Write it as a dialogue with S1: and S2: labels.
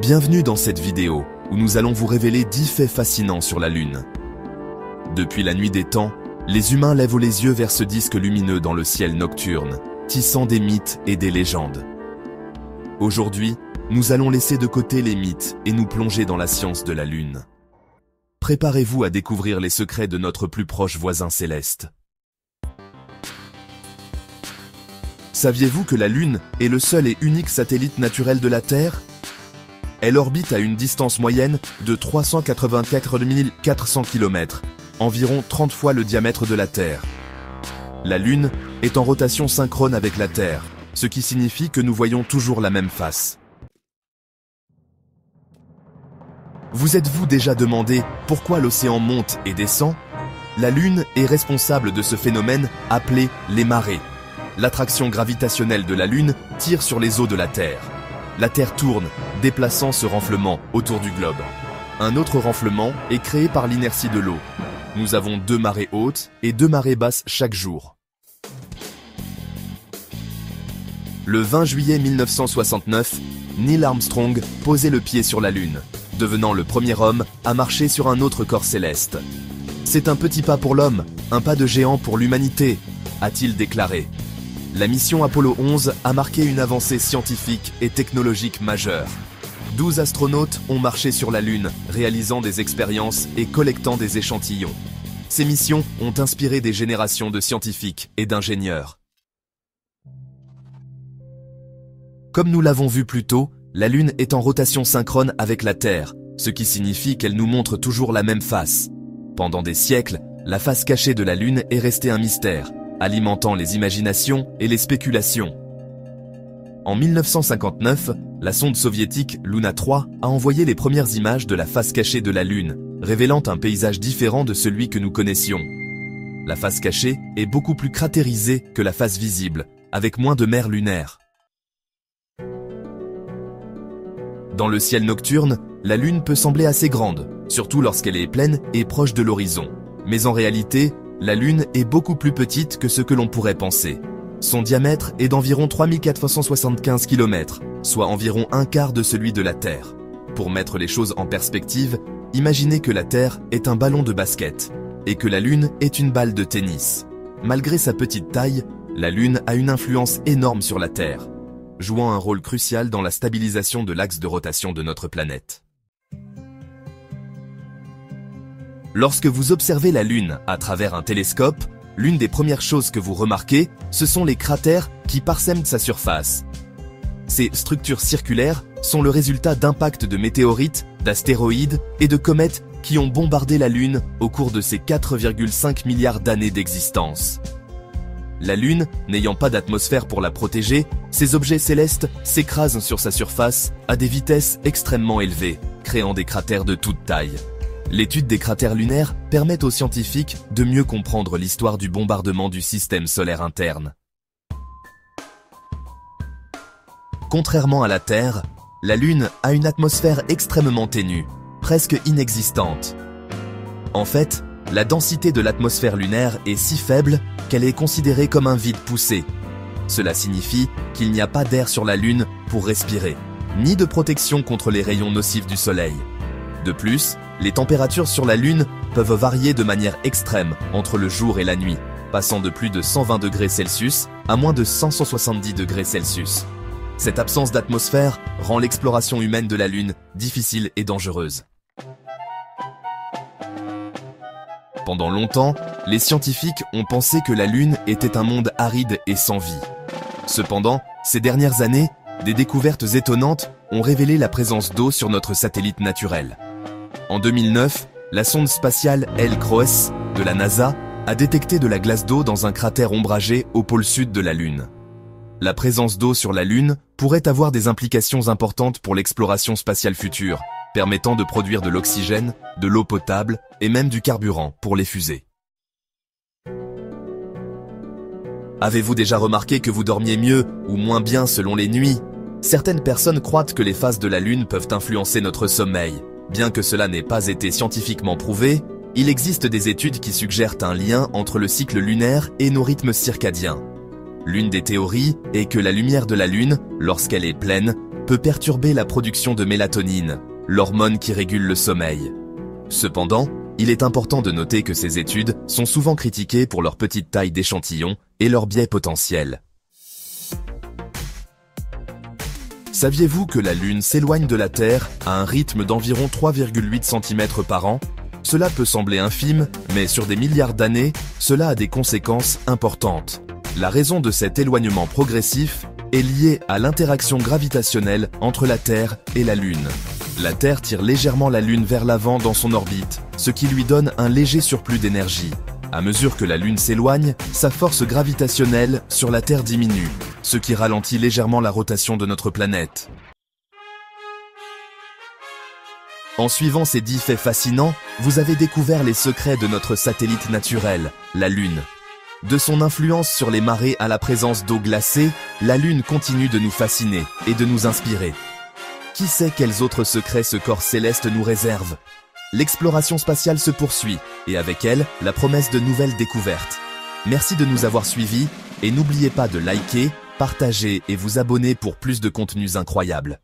S1: Bienvenue dans cette vidéo où nous allons vous révéler 10 faits fascinants sur la Lune. Depuis la nuit des temps, les humains lèvent les yeux vers ce disque lumineux dans le ciel nocturne, tissant des mythes et des légendes. Aujourd'hui, nous allons laisser de côté les mythes et nous plonger dans la science de la Lune. Préparez-vous à découvrir les secrets de notre plus proche voisin céleste. Saviez-vous que la Lune est le seul et unique satellite naturel de la Terre ? Elle orbite à une distance moyenne de 384 400 km, environ 30 fois le diamètre de la Terre. La Lune est en rotation synchrone avec la Terre, ce qui signifie que nous voyons toujours la même face. Vous êtes-vous déjà demandé pourquoi l'océan monte et descend ? La Lune est responsable de ce phénomène appelé les marées. L'attraction gravitationnelle de la Lune tire sur les eaux de la Terre. La Terre tourne, déplaçant ce renflement autour du globe. Un autre renflement est créé par l'inertie de l'eau. Nous avons 2 marées hautes et 2 marées basses chaque jour. Le 20 juillet 1969, Neil Armstrong posait le pied sur la Lune, devenant le premier homme à marcher sur un autre corps céleste. « C'est un petit pas pour l'homme, un pas de géant pour l'humanité », a-t-il déclaré. La mission Apollo 11 a marqué une avancée scientifique et technologique majeure. 12 astronautes ont marché sur la Lune, réalisant des expériences et collectant des échantillons. Ces missions ont inspiré des générations de scientifiques et d'ingénieurs. Comme nous l'avons vu plus tôt, la Lune est en rotation synchrone avec la Terre, ce qui signifie qu'elle nous montre toujours la même face. Pendant des siècles, la face cachée de la Lune est restée un mystère, alimentant les imaginations et les spéculations. En 1959, la sonde soviétique Luna 3 a envoyé les premières images de la face cachée de la Lune, révélant un paysage différent de celui que nous connaissions. La face cachée est beaucoup plus cratérisée que la face visible, avec moins de mer lunaire. Dans le ciel nocturne, la Lune peut sembler assez grande, surtout lorsqu'elle est pleine et proche de l'horizon. Mais en réalité, la Lune est beaucoup plus petite que ce que l'on pourrait penser. Son diamètre est d'environ 3475 km, soit environ un quart de celui de la Terre. Pour mettre les choses en perspective, imaginez que la Terre est un ballon de basket et que la Lune est une balle de tennis. Malgré sa petite taille, la Lune a une influence énorme sur la Terre, jouant un rôle crucial dans la stabilisation de l'axe de rotation de notre planète. Lorsque vous observez la Lune à travers un télescope, l'une des premières choses que vous remarquez, ce sont les cratères qui parsèment sa surface. Ces structures circulaires sont le résultat d'impacts de météorites, d'astéroïdes et de comètes qui ont bombardé la Lune au cours de ses 4,5 milliards d'années d'existence. La Lune, n'ayant pas d'atmosphère pour la protéger, ces objets célestes s'écrasent sur sa surface à des vitesses extrêmement élevées, créant des cratères de toute taille. L'étude des cratères lunaires permet aux scientifiques de mieux comprendre l'histoire du bombardement du système solaire interne. Contrairement à la Terre, la Lune a une atmosphère extrêmement ténue, presque inexistante. En fait, la densité de l'atmosphère lunaire est si faible qu'elle est considérée comme un vide poussé. Cela signifie qu'il n'y a pas d'air sur la Lune pour respirer, ni de protection contre les rayons nocifs du Soleil. De plus, les températures sur la Lune peuvent varier de manière extrême entre le jour et la nuit, passant de plus de 120 degrés Celsius à moins de 170 degrés Celsius. Cette absence d'atmosphère rend l'exploration humaine de la Lune difficile et dangereuse. Pendant longtemps, les scientifiques ont pensé que la Lune était un monde aride et sans vie. Cependant, ces dernières années, des découvertes étonnantes ont révélé la présence d'eau sur notre satellite naturel. En 2009, la sonde spatiale LCROSS de la NASA a détecté de la glace d'eau dans un cratère ombragé au pôle sud de la Lune. La présence d'eau sur la Lune pourrait avoir des implications importantes pour l'exploration spatiale future, permettant de produire de l'oxygène, de l'eau potable et même du carburant pour les fusées. Avez-vous déjà remarqué que vous dormiez mieux ou moins bien selon les nuits ? Certaines personnes croient que les phases de la Lune peuvent influencer notre sommeil. Bien que cela n'ait pas été scientifiquement prouvé, il existe des études qui suggèrent un lien entre le cycle lunaire et nos rythmes circadiens. L'une des théories est que la lumière de la Lune, lorsqu'elle est pleine, peut perturber la production de mélatonine, l'hormone qui régule le sommeil. Cependant, il est important de noter que ces études sont souvent critiquées pour leur petite taille d'échantillon et leur biais potentiel. Saviez-vous que la Lune s'éloigne de la Terre à un rythme d'environ 3,8 cm par an? Cela peut sembler infime, mais sur des milliards d'années, cela a des conséquences importantes. La raison de cet éloignement progressif est liée à l'interaction gravitationnelle entre la Terre et la Lune. La Terre tire légèrement la Lune vers l'avant dans son orbite, ce qui lui donne un léger surplus d'énergie. À mesure que la Lune s'éloigne, sa force gravitationnelle sur la Terre diminue, ce qui ralentit légèrement la rotation de notre planète. En suivant ces 10 faits fascinants, vous avez découvert les secrets de notre satellite naturel, la Lune. De son influence sur les marées à la présence d'eau glacée, la Lune continue de nous fasciner et de nous inspirer. Qui sait quels autres secrets ce corps céleste nous réserve? L'exploration spatiale se poursuit, et avec elle, la promesse de nouvelles découvertes. Merci de nous avoir suivis, et n'oubliez pas de liker, partager et vous abonner pour plus de contenus incroyables.